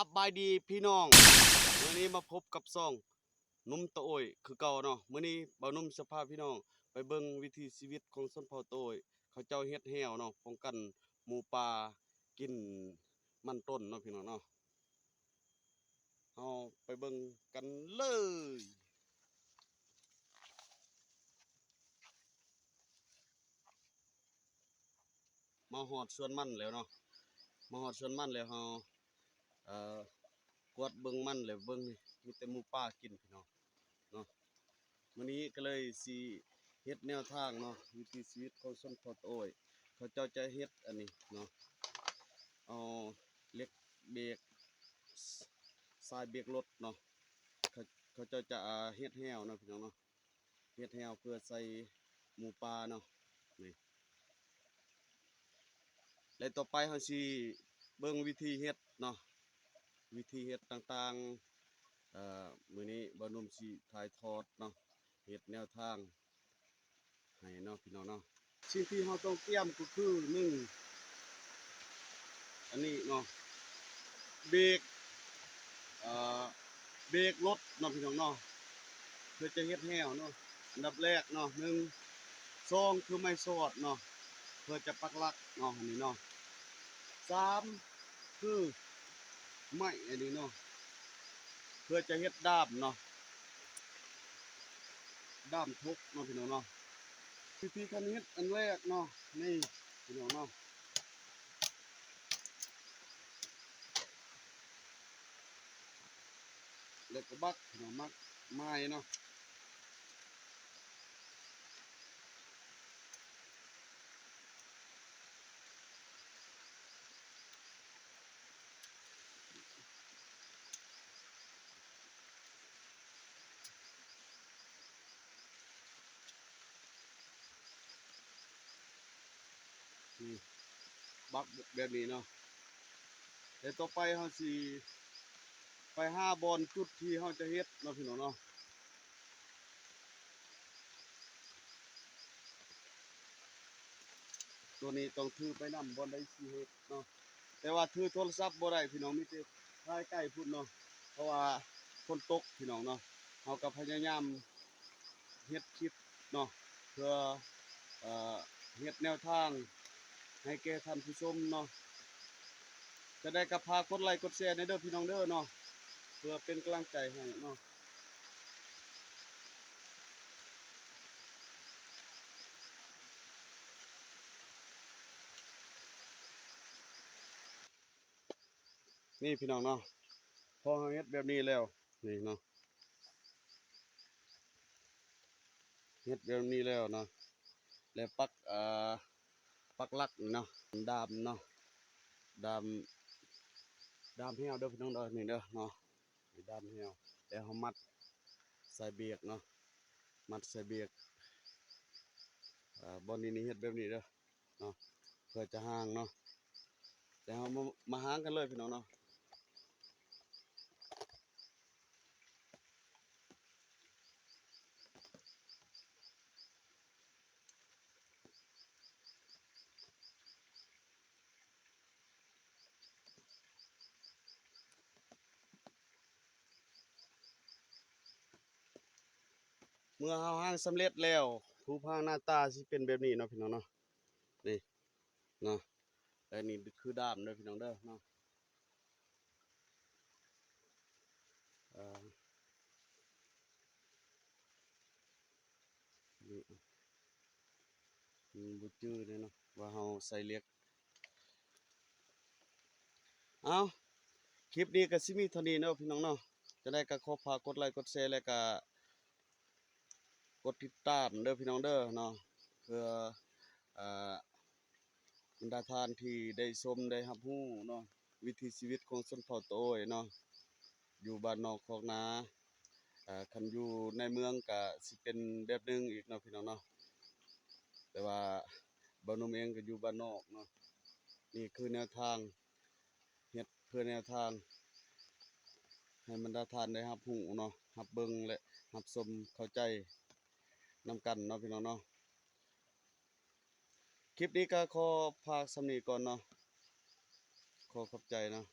สบายดีพี่น้องวันนี้มาพบกับซ่องนุ่มตะโอยคือเก่าเนาะมื้อนี้บ่าวนุ่มจะพาพี่น้องไปเบิ่งวิถีชีวิตของชนเผ่าตะโอยเขาเจ้าเฮ็ดแฮวเนาะป้องกันหมูป่ากินมันต้นเนาะพี่น้องเนาะเฮาไปเบิ่งกันเลยมาฮอดสวนมันแล้วเนาะมาฮอดสวนมันแล้วเฮาเอ่อกวดเบิ่งมันแล้วเบิ่งนี่มีแต่หมูป่ากินพี่น้องเนาะ วันนี้ก็เลยสิเฮ็ดแนวทางเนาะวิถีชีวิตของชนเผ่าโอ้ยเขาเจ้าจะเฮ็ดอันนี้เนาะเอาเหล็กเบรกสายเบรกรถเนาะเขาเขาเจ้าจะเฮ็ดแฮวเนาะพี่น้องเนาะเฮ็ดแฮวเพื่อใส่หมูป่าเนาะนี่และต่อไปเฮาสิเบิ่งวิธีเฮ็ดเนาะวิธีเฮ็ดต่างๆมื้อนี้บ่หนุ่มสิถ่ายทอดเนาะเฮ็ดแนวทางให้เนาะพี่น้องเนาะ สิ่งที่เราต้องเตรียมก็คือหนึ่งอันนี้เนาะเบรกเอ่อเบรกรถเนาะพี่น้องเนาะเพื่อจะเฮ็ดแฮวเนาะอันดับแรกเนาะหนึ่งสองคือไม้สอดเนาะเพื่อจะปักหลักเนาะอันนี้เนาะสามคือไม้อันนี้เนาะเพื่อจะเฮ็ดด้ามเนาะด้ามทุกเนาะพี่น้องเนาะวิธีการเฮ็ดอันแรกเนาะนี่พี่น้องเนาะเล็กกระบักพี่น้องมักไม้เนาะ นี่บักแบบนี้เนาะเดี๋ยวต่อไปเราสิไปหาบอลจุดที่เราจะเฮ็ดเนาะพี่น้องเนาะตัวนี้ต้องถือไปนำบอลได้สิเฮ็ดเนาะแต่ว่าถือโทรศัพท์บ่ได้พี่น้องมีแต่ถ่ายใกล้พุ่นเนาะเพราะว่าฝนตกพี่น้องเนาะเราก็พยายามเฮ็ดคลิปเนาะเพื่อเอ่อเฮ็ดแนวทางให้แก่ท่านผู้ชมเนาะจะได้ก็พากดไลค์กดแชร์ในเด้อพี่น้องเด้อเนาะเพื่อเป็นกำลังใจให้เนาะ นี่พี่น้องเนาะพอเฮ็ดแบบนี้แล้วนี่เนาะเฮ็ดแบบนี้แล้วเนาะแล้วปักหลักนี่เนาะดามเนาะดามดามแฮวเด้อพี่น้องเด้อนี่เด้อเนาะนี่ดามแฮวแล้วเฮามัดใส่เบียกเนาะมัดใส่เบียกบอนนี้เฮ็ดแบบนี้เด้อเนาะเพื่อจะห่างเนาะแล้วเฮามาหางกันเลยพี่น้องเนาะ เมื่อเฮาหางสำเร็จแล้วรูปร่างหน้าตาสิเป็นแบบนี้เนาะพี่น้องเนาะนี่เนาะและนี่คือด้ามเด้อพี่น้องเด้อเนาะเอ่อนี่บ่จื้อเลยเนาะว่าเฮาใส่เหล็กเอ้าคลิปนี้ก็สิมีเท่านี้เนาะพี่น้องเนาะจะได้ก็ขอฝากกดไลค์กดแชร์แล้วก็กดติดตามเด้อพี่น้องเด้อเนาะเพื่ออ่าบรรดาท่านที่ได้ชมได้รับรู้เนาะวิถีชีวิตของชนเผ่าโตยเนาะอยู่บ้านนอกคอกนาคันอยู่ในเมืองก็สิเป็นแบบหนึงอีกเนาะพี่น้องเนาะแต่ว่าบ้านนมเองก็อยู่บ้านนอกเนาะนี่คือแนวทางเฮ็ดเพื่อแนวทางให้บรรดาท่านได้รับรู้เนาะรับเบิ่งและรับชมเข้าใจนำกันเนาะพี่น้องเนาะคลิปนี้ก็ขอฝากสำนี้ก่อนเนาะขอขอบใจเนาะ